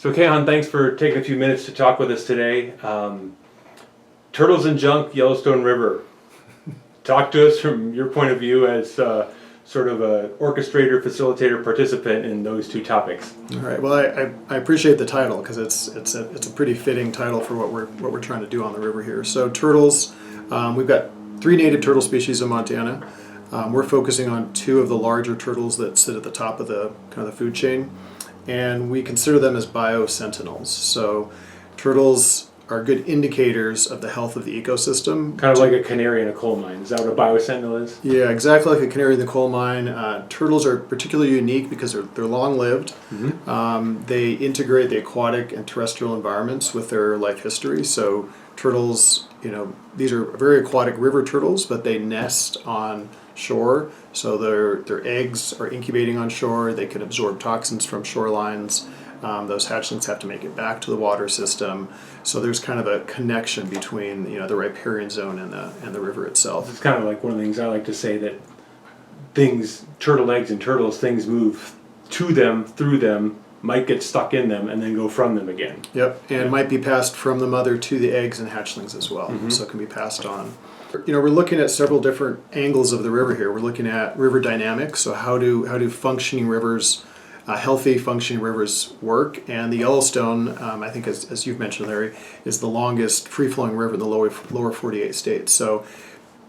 So Kayhan, thanks for taking a few minutes to talk with us today. Turtles and junk, Yellowstone River. Talk to us from your point of view as sort of a orchestrator, facilitator, participant in those two topics. All right. Well, I appreciate the title because it's a pretty fitting title for what we're trying to do on the river here. So turtles, we've got 3 native turtle species in Montana. We're focusing on 2 of the larger turtles that sit at the top of the kind of the food chain, and we consider them as biosentinels. So turtles are good indicators of the health of the ecosystem. Kind of like a canary in a coal mine. Is that what a biosentinel is? Yeah, exactly like a canary in the coal mine. Turtles are particularly unique because they're long-lived. Mm-hmm. They integrate the aquatic and terrestrial environments with their life history. So turtles, these are very aquatic river turtles, but they nest on shore. So their eggs are incubating on shore. They can absorb toxins from shorelines. Those hatchlings have to make it back to the water system. So there's kind of a connection between the riparian zone and the river itself. It's kind of like one of the things I like to say, that turtle eggs and turtles, things move to them, through them, might get stuck in them, and then go from them again. Yep, and might be passed from the mother to the eggs and hatchlings as well. Mm-hmm. So it can be passed on. We're looking at several different angles of the river here. We're looking at river dynamics. So how do functioning rivers, healthy functioning rivers work? And the Yellowstone, I think as you've mentioned, Larry, is the longest free-flowing river in the lower 48 states. So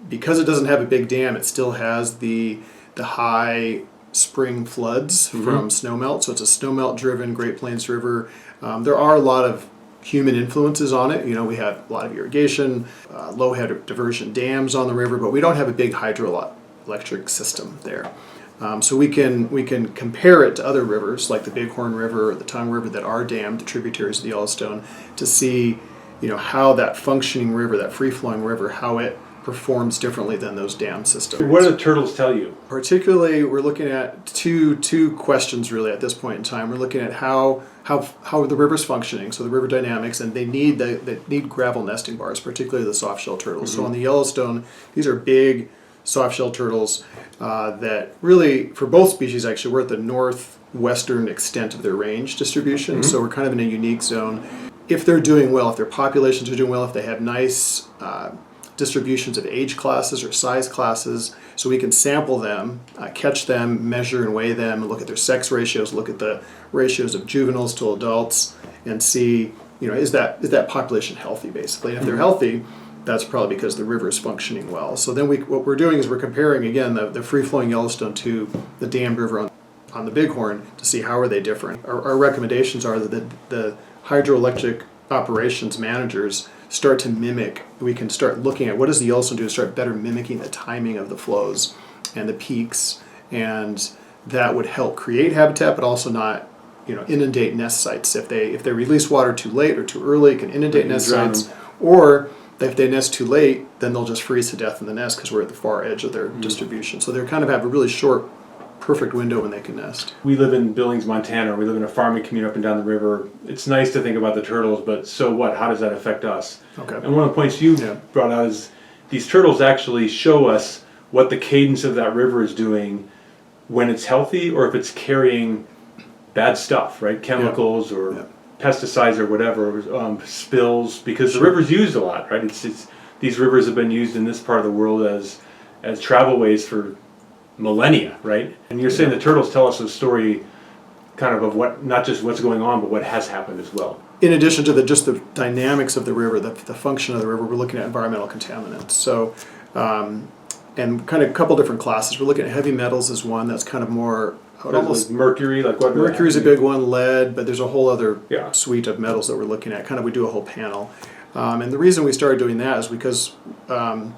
because it doesn't have a big dam, it still has the high spring floods from snowmelt. So it's a snowmelt-driven Great Plains river. There are a lot of human influences on it. We have a lot of irrigation, low head diversion dams on the river, but we don't have a big hydroelectric system there. So we can compare it to other rivers like the Bighorn River or the Tongue River that are dammed, the tributaries of the Yellowstone, to see how that functioning river, that free-flowing river, how it performs differently than those dam systems. What do the turtles tell you? Particularly, we're looking at two questions really at this point in time. We're looking at how the river's functioning, so the river dynamics, and they need gravel nesting bars, particularly the softshell turtles. Mm-hmm. So on the Yellowstone, these are big softshell turtles that really, for both species actually, we're at the northwestern extent of their range distribution. Mm-hmm. So we're kind of in a unique zone. If they're doing well, if their populations are doing well, if they have nice distributions of age classes or size classes, so we can sample them, catch them, measure and weigh them, look at their sex ratios, look at the ratios of juveniles to adults, and see, is that population healthy, basically. And if they're healthy, that's probably because the river is functioning well. So then what we're doing is we're comparing, again, the free-flowing Yellowstone to the dammed river on the Bighorn to see how are they different. Our recommendations are that the hydroelectric operations managers start to mimic. We can start looking at what does the Yellowstone do to start better mimicking the timing of the flows and the peaks, and that would help create habitat, but also not inundate nest sites. If they release water too late or too early, it can inundate nest sites, or if they nest too late, then they'll just freeze to death in the nest because we're at the far edge of their distribution. So they kind of have a really short, perfect window when they can nest. We live in Billings, Montana. We live in a farming community up and down the river. It's nice to think about the turtles, but so what? How does that affect us? Okay. And one of the points you brought out is these turtles actually show us what the cadence of that river is doing when it's healthy or if it's carrying bad stuff, right? Chemicals or pesticides or whatever, spills, because the river's used a lot, right? It's these rivers have been used in this part of the world as travelways for millennia, right? And you're saying the turtles tell us a story kind of what, not just what's going on, but what has happened as well. In addition to just the dynamics of the river, the function of the river, we're looking at environmental contaminants. So, and kind of a couple different classes. We're looking at heavy metals as one that's kind of more almost like mercury, like what? Mercury's a big one, lead, but there's a whole other suite of metals that we're looking at. We do a whole panel. And the reason we started doing that is because the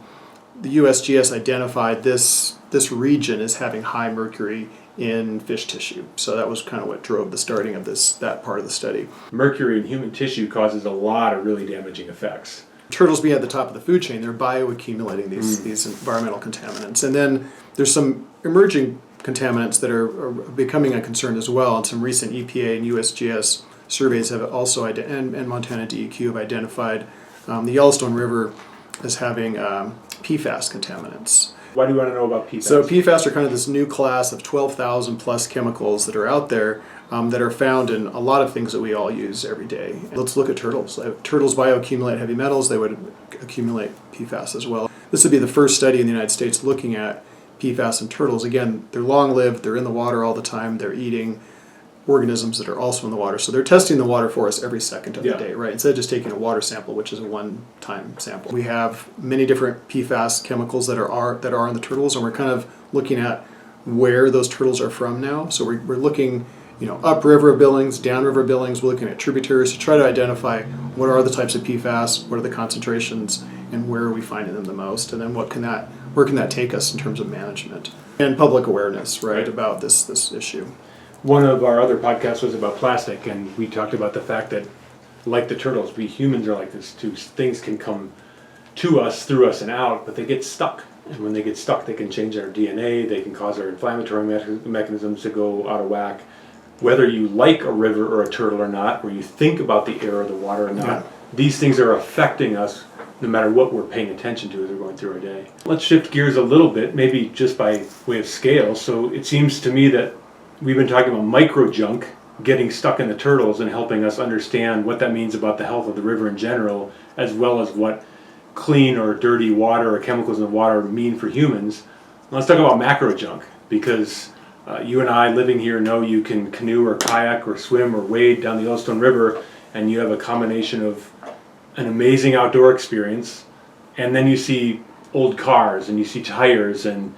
USGS identified this region as having high mercury in fish tissue. So that was kind of what drove the starting of that part of the study. Mercury in human tissue causes a lot of really damaging effects. Turtles being at the top of the food chain, they're bioaccumulating these environmental contaminants. And then there's some emerging contaminants that are becoming a concern as well. And some recent EPA and USGS surveys have also, and Montana DEQ have identified the Yellowstone River as having PFAS contaminants. Why do you want to know about PFAS? So PFAS are kind of this new class of 12,000 plus chemicals that are out there that are found in a lot of things that we all use every day. Let's look at turtles. Turtles bioaccumulate heavy metals. They would accumulate PFAS as well. This would be the first study in the United States looking at PFAS in turtles. Again, they're long-lived. They're in the water all the time. They're eating organisms that are also in the water. So they're testing the water for us every second of the day, right? Instead of just taking a water sample, which is a one-time sample. We have many different PFAS chemicals that are in the turtles, and we're kind of looking at where those turtles are from now. So we're looking, upriver Billings, downriver Billings. We're looking at tributaries to try to identify what are the types of PFAS, what are the concentrations, and where are we finding them the most, and then where can that take us in terms of management and public awareness, right. about this issue. One of our other podcasts was about plastic, and we talked about the fact that, like the turtles, we humans are like this too. Things can come to us, through us, and out, but they get stuck. And when they get stuck, they can change our DNA, they can cause our inflammatory mechanisms to go out of whack. Whether you like a river or a turtle or not, or you think about the air or the water or not, these things are affecting us no matter what we're paying attention to as we're going through our day. Let's shift gears a little bit, maybe just by way of scale. So it seems to me that we've been talking about micro junk getting stuck in the turtles and helping us understand what that means about the health of the river in general, as well as what clean or dirty water or chemicals in the water mean for humans. Let's talk about macro junk, because you and I living here know you can canoe or kayak or swim or wade down the Yellowstone River, and you have a combination of an amazing outdoor experience, and then you see old cars and you see tires. And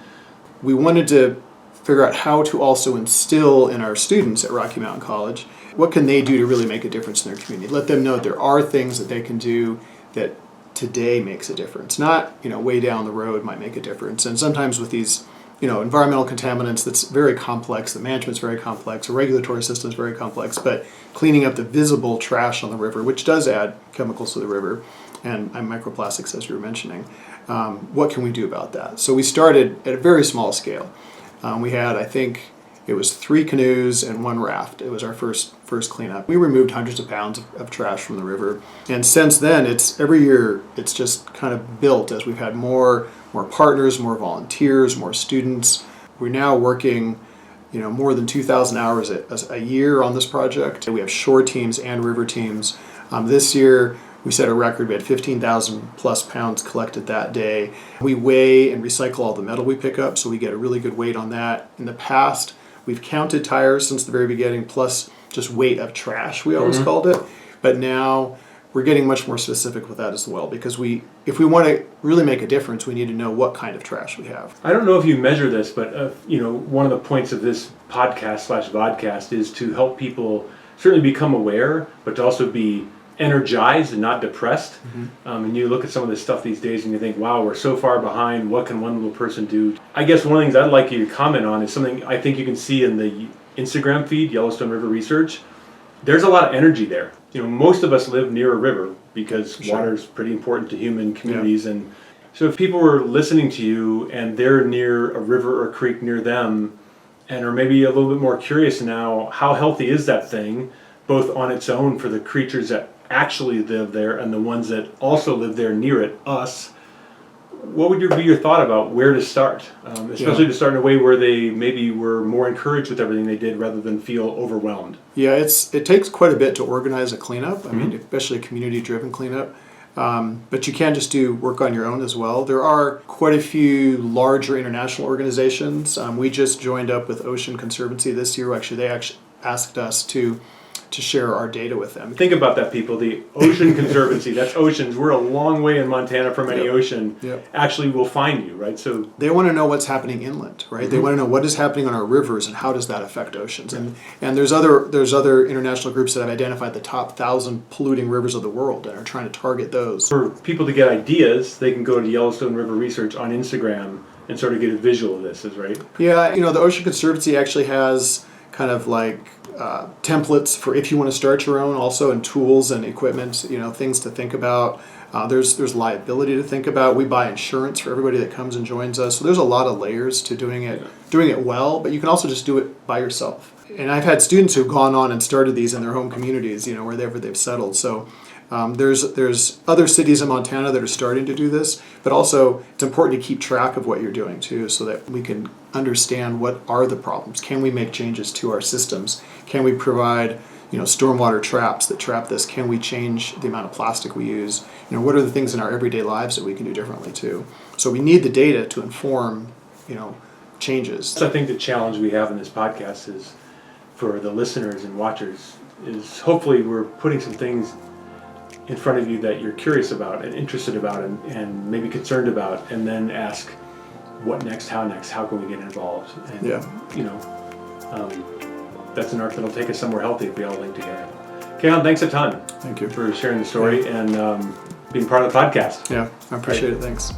we wanted to figure out how to also instill in our students at Rocky Mountain College, what can they do to really make a difference in their community? Let them know that there are things that they can do that today makes a difference. Not, way down the road might make a difference. And sometimes with these, environmental contaminants, that's very complex, the management's very complex, the regulatory system's very complex, but cleaning up the visible trash on the river, which does add chemicals to the river, and microplastics, as you were mentioning, what can we do about that? So we started at a very small scale. We had, I think, it was 3 canoes and 1 raft. It was our first cleanup. We removed hundreds of pounds of trash from the river. And since then, every year, it's just kind of built as we've had more partners, more volunteers, more students. We're now working, more than 2,000 hours a year on this project. We have shore teams and river teams. This year, we set a record. We had 15,000 plus pounds collected that day. We weigh and recycle all the metal we pick up, so we get a really good weight on that. In the past, we've counted tires since the very beginning, plus just weight of trash, we always called it. But now we're getting much more specific with that as well, because if we want to really make a difference, we need to know what kind of trash we have. I don't know if you measure this, but one of the points of this podcast/vodcast is to help people certainly become aware, but to also be energized and not depressed. And you look at some of this stuff these days and you think, wow, we're so far behind. What can one little person do? I guess one of the things I'd like you to comment on is something I think you can see in the Instagram feed, Yellowstone River Research. There's a lot of energy there. Most of us live near a river because water is pretty important to human communities. Yeah. And so if people were listening to you and they're near a river or creek near them and are maybe a little bit more curious now, how healthy is that thing, both on its own for the creatures that actually live there and the ones that also live there near it, us, what would be your thought about where to start? Especially to start in a way where they maybe were more encouraged with everything they did rather than feel overwhelmed. Yeah, it takes quite a bit to organize a cleanup. I mean, especially a community-driven cleanup. But you can just do work on your own as well. There are quite a few larger international organizations. We just joined up with Ocean Conservancy this year. They actually asked us to share our data with them. Think about that, people. The Ocean Conservancy, that's oceans. We're a long way in Montana from any ocean. Actually will find you, right? So they want to know what's happening inland, right? They want to know what is happening on our rivers and how does that affect oceans. And there's other international groups that have identified the top 1,000 polluting rivers of the world and are trying to target those. For people to get ideas, they can go to Yellowstone River Research on Instagram and sort of get a visual of this, is right? Yeah, the Ocean Conservancy actually has kind of like templates for if you want to start your own, also, and tools and equipment, things to think about. There's liability to think about. We buy insurance for everybody that comes and joins us. So there's a lot of layers to doing it well, but you can also just do it by yourself. I've had students who've gone on and started these in their home communities, wherever they've settled. So there's other cities in Montana that are starting to do this, but also it's important to keep track of what you're doing too, so that we can understand what are the problems. Can we make changes to our systems? Can we provide stormwater traps that trap this? Can we change the amount of plastic we use? What are the things in our everyday lives that we can do differently too? So we need the data to inform, changes. So I think the challenge we have in this podcast is for the listeners and watchers is hopefully we're putting some things in front of you that you're curious about and interested about and maybe concerned about, and then ask what next, how can we get involved? And, that's an arc that'll take us somewhere healthy if we all link together. Kayhan, thanks a ton. Thank you for sharing the story and being part of the podcast. Yeah, I appreciate it. Thanks.